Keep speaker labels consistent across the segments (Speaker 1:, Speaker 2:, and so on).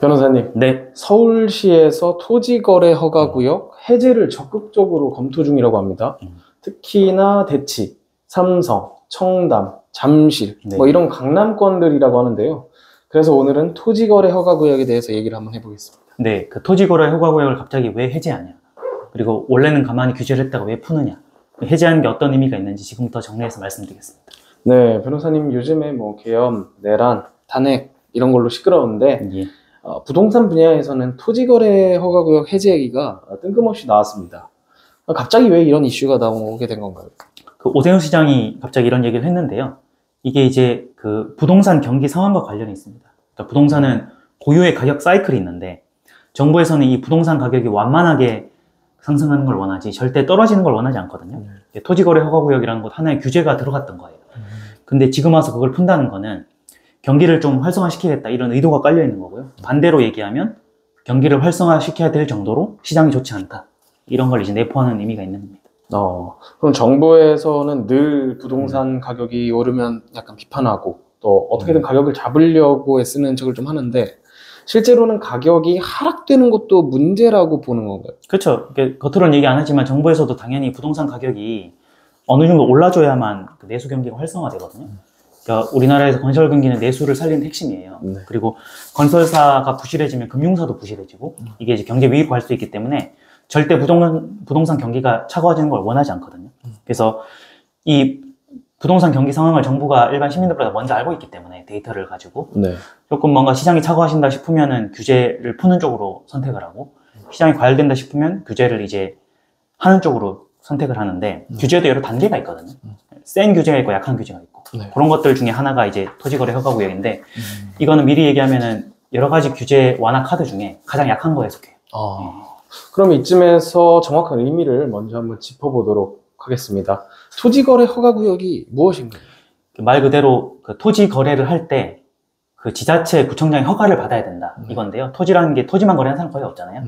Speaker 1: 변호사님,
Speaker 2: 네.
Speaker 1: 서울시에서 토지거래 허가구역 해제를 적극적으로 검토 중이라고 합니다. 특히나 대치, 삼성, 청담, 잠실,
Speaker 2: 네.
Speaker 1: 뭐 이런 강남권들이라고 하는데요. 그래서 오늘은 토지거래 허가구역에 대해서 얘기를 한번 해보겠습니다.
Speaker 2: 네. 그 토지거래 허가구역을 갑자기 왜 해제하냐? 그리고 원래는 가만히 규제를 했다가 왜 푸느냐? 해제하는 게 어떤 의미가 있는지 지금부터 정리해서 말씀드리겠습니다.
Speaker 1: 네, 변호사님 요즘에 뭐 계엄, 내란, 탄핵 이런 걸로 시끄러운데
Speaker 2: 예.
Speaker 1: 부동산 분야에서는 토지거래 허가구역 해제 얘기가 뜬금없이 나왔습니다. 갑자기 왜 이런 이슈가 나오게 된 건가요?
Speaker 2: 그 오세훈 시장이 갑자기 이런 얘기를 했는데요. 이게 이제 그 부동산 경기 상황과 관련이 있습니다. 그러니까 부동산은 고유의 가격 사이클이 있는데 정부에서는 이 부동산 가격이 완만하게 상승하는 걸 원하지 절대 떨어지는 걸 원하지 않거든요. 토지거래 허가구역이라는 것 하나의 규제가 들어갔던 거예요. 근데 지금 와서 그걸 푼다는 거는 경기를 좀 활성화시키겠다 이런 의도가 깔려 있는 거고요. 반대로 얘기하면 경기를 활성화시켜야 될 정도로 시장이 좋지 않다. 이런 걸 이제 내포하는 의미가 있는 겁니다.
Speaker 1: 그럼 정부에서는 늘 부동산 가격이 오르면 약간 비판하고 또 어떻게든 가격을 잡으려고 애쓰는 척을 좀 하는데 실제로는 가격이 하락되는 것도 문제라고 보는 건가요?
Speaker 2: 그렇죠. 겉으로는 얘기 안 하지만 정부에서도 당연히 부동산 가격이 어느 정도 올라줘야만 그 내수 경기가 활성화되거든요. 그러니까 우리나라에서 건설 경기는 내수를 살리는 핵심이에요.
Speaker 1: 네.
Speaker 2: 그리고 건설사가 부실해지면 금융사도 부실해지고 이게 이제 경제 위기화할 수 있기 때문에 절대 부동산 경기가 차가워지는 걸 원하지 않거든요. 그래서 이 부동산 경기 상황을 정부가 일반 시민들보다 먼저 알고 있기 때문에 데이터를 가지고
Speaker 1: 네.
Speaker 2: 조금 뭔가 시장이 차가워진다 싶으면은 규제를 푸는 쪽으로 선택을 하고 시장이 과열된다 싶으면 규제를 이제 하는 쪽으로 선택을 하는데 규제도 여러 단계가 있거든요. 센 규제가 있고 약한 규제가 있고
Speaker 1: 네.
Speaker 2: 그런 것들 중에 하나가 이제 토지거래 허가구역인데 이거는 미리 얘기하면은 여러 가지 규제 완화 카드 중에 가장 약한 거에 속해요.
Speaker 1: 그럼 이쯤에서 정확한 의미를 먼저 한번 짚어보도록 하겠습니다. 토지거래 허가구역이 무엇인가요?
Speaker 2: 말 그대로 그 토지 거래를 할 때 그 지자체 구청장의 허가를 받아야 된다 이건데요. 토지라는 게 토지만 거래하는 사람 거의 없잖아요.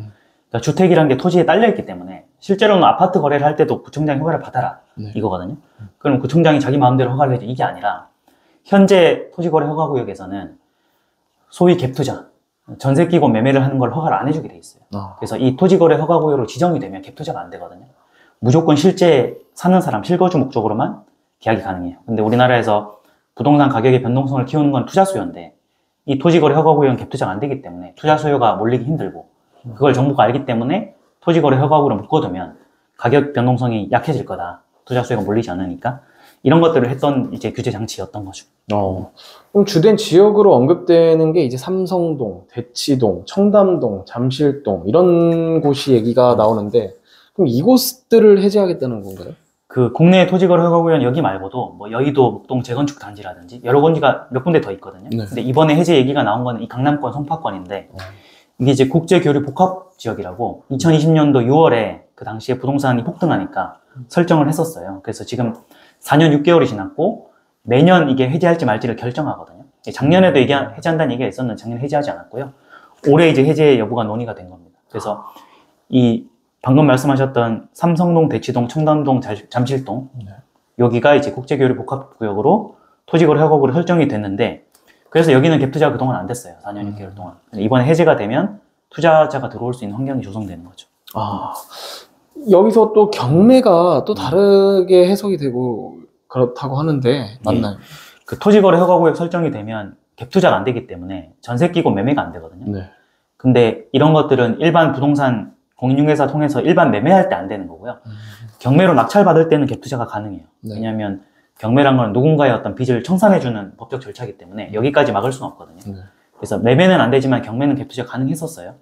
Speaker 2: 그러니까 주택이라는 게 토지에 딸려 있기 때문에 실제로는 아파트 거래를 할 때도 구청장의 허가를 받아라 이거거든요. 그럼 구청장이 자기 마음대로 허가를 해줘 이게 아니라 현재 토지거래 허가구역에서는 소위 갭투자 전세 끼고 매매를 하는 걸 허가를 안 해주게 돼 있어요. 그래서 이 토지거래 허가구역으로 지정이 되면 갭투자가 안 되거든요. 무조건 실제 사는 사람 실거주 목적으로만 계약이 가능해요. 근데 우리나라에서 부동산 가격의 변동성을 키우는 건 투자 수요인데 이 토지거래 허가구역은 갭투자가 안 되기 때문에 투자 수요가 몰리기 힘들고 그걸 정부가 알기 때문에 토지거래 허가구역으로 묶어두면 가격 변동성이 약해질 거다. 투자 수요가 몰리지 않으니까 이런 것들을 했던 이제 규제 장치였던 거죠.
Speaker 1: 그럼 주된 지역으로 언급되는 게 이제 삼성동, 대치동, 청담동, 잠실동 이런 곳이 얘기가 나오는데 그럼 이곳들을 해제하겠다는 건가요?
Speaker 2: 그 국내 토지거래 허가구역 여기 말고도 뭐 여의도, 목동 재건축 단지라든지 여러 군데가 몇 군데 더 있거든요. 근데 이번에 해제 얘기가 나온 거는 이 강남권 송파권인데 이게 이제 국제교류 복합 지역이라고 2020년도 6월에 그 당시에 부동산이 폭등하니까 설정을 했었어요. 그래서 지금 4년 6개월이 지났고 매년 이게 해제할지 말지를 결정하거든요. 작년에도 해제한다는 얘기가 있었는데 작년 해제하지 않았고요. 올해 이제 해제 여부가 논의가 된 겁니다. 그래서 이 방금 말씀하셨던 삼성동, 대치동, 청담동, 잠실동 여기가 이제 국제교류 복합구역으로 토지거래 허가구역으로 설정이 됐는데 그래서 여기는 갭투자가 그동안 안 됐어요. 4년 6개월 동안. 이번에 해제가 되면 투자자가 들어올 수 있는 환경이 조성되는 거죠.
Speaker 1: 여기서 또 경매가 또 다르게 해석이 되고 그렇다고 하는데 맞나요?
Speaker 2: 그 토지거래 허가구역 설정이 되면 갭투자가 안 되기 때문에 전세 끼고 매매가 안 되거든요. 근데 이런 것들은 일반 부동산 공인중개사 통해서 일반 매매할 때 안 되는 거고요. 경매로 낙찰받을 때는 갭투자가 가능해요. 왜냐하면 경매란 건 누군가의 어떤 빚을 청산해주는 법적 절차이기 때문에 여기까지 막을 수는 없거든요. 그래서 매매는 안 되지만 경매는 갭투자가 가능했었어요.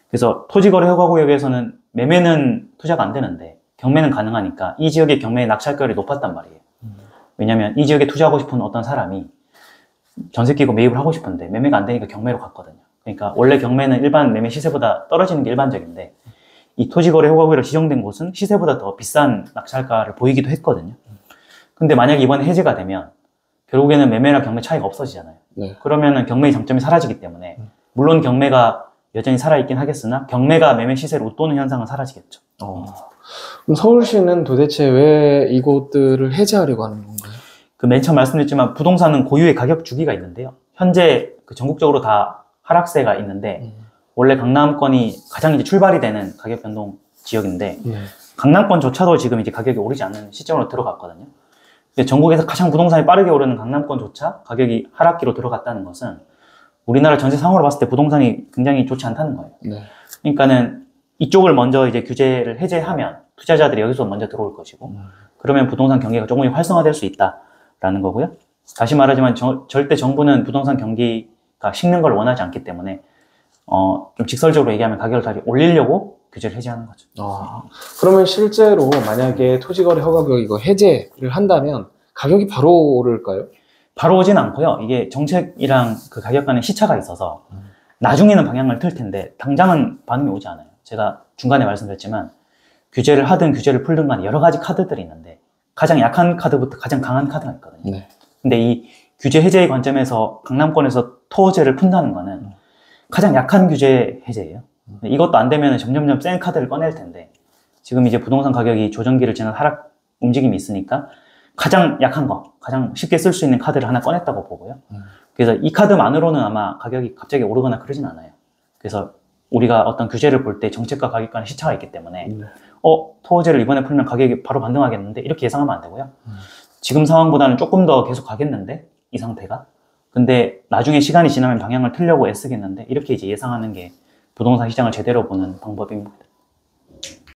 Speaker 2: 그래서 토지거래 허가구역에서는 매매는 투자가 안 되는데 경매는 가능하니까 이 지역의 경매의 낙찰가율이 높았단 말이에요. 왜냐하면 이 지역에 투자하고 싶은 어떤 사람이 전세 끼고 매입을 하고 싶은데 매매가 안 되니까 경매로 갔거든요. 그러니까 원래 경매는 일반 매매 시세보다 떨어지는 게 일반적인데 이 토지거래 허가구역으로 지정된 곳은 시세보다 더 비싼 낙찰가를 보이기도 했거든요. 근데 만약에 이번에 해제가 되면 결국에는 매매랑 경매 차이가 없어지잖아요. 그러면은 경매의 장점이 사라지기 때문에 물론 경매가 여전히 살아있긴 하겠으나 경매가 매매 시세를 웃도는 현상은 사라지겠죠.
Speaker 1: 그럼 서울시는 도대체 왜 이곳들을 해제하려고 하는 건가요?
Speaker 2: 그 맨 처음 말씀드렸지만 부동산은 고유의 가격 주기가 있는데요. 현재 그 전국적으로 다 하락세가 있는데 원래 강남권이 가장 이제 출발이 되는 가격 변동 지역인데 강남권조차도 지금 이제 가격이 오르지 않는 시점으로 들어갔거든요. 근데 전국에서 가장 부동산이 빠르게 오르는 강남권조차 가격이 하락기로 들어갔다는 것은 우리나라 전체 상황으로 봤을 때 부동산이 굉장히 좋지 않다는 거예요. 그러니까는 이쪽을 먼저 이제 규제를 해제하면 투자자들이 여기서 먼저 들어올 것이고 그러면 부동산 경기가 조금 활성화될 수 있다라는 거고요. 다시 말하지만 절대 정부는 부동산 경기가 식는 걸 원하지 않기 때문에 좀 직설적으로 얘기하면 가격을 다시 올리려고 규제를 해제하는 거죠.
Speaker 1: 그러면 실제로 만약에 토지거래 허가구역 이거 해제를 한다면 가격이 바로 오를까요?
Speaker 2: 바로 오진 않고요. 이게 정책이랑 그 가격 간의 시차가 있어서 나중에는 방향을 틀 텐데 당장은 반응이 오지 않아요. 제가 중간에 말씀드렸지만 규제를 하든 규제를 풀든 간에 여러 가지 카드들이 있는데 가장 약한 카드부터 가장 강한 카드가 있거든요. 근데 이 규제 해제의 관점에서 강남권에서 토지를 푼다는 거는 가장 약한 규제 해제예요. 이것도 안 되면 점점점 센 카드를 꺼낼 텐데 지금 이제 부동산 가격이 조정기를 지난 하락 움직임이 있으니까 가장 약한 거, 가장 쉽게 쓸 수 있는 카드를 하나 꺼냈다고 보고요. 그래서 이 카드만으로는 아마 가격이 갑자기 오르거나 그러진 않아요. 그래서 우리가 어떤 규제를 볼 때 정책과 가격 간의 시차가 있기 때문에 토지를 이번에 풀면 가격이 바로 반등하겠는데 이렇게 예상하면 안 되고요. 지금 상황보다는 조금 더 계속 가겠는데 이 상태가 근데 나중에 시간이 지나면 방향을 틀려고 애쓰겠는데 이렇게 이제 예상하는 게 부동산 시장을 제대로 보는 방법입니다.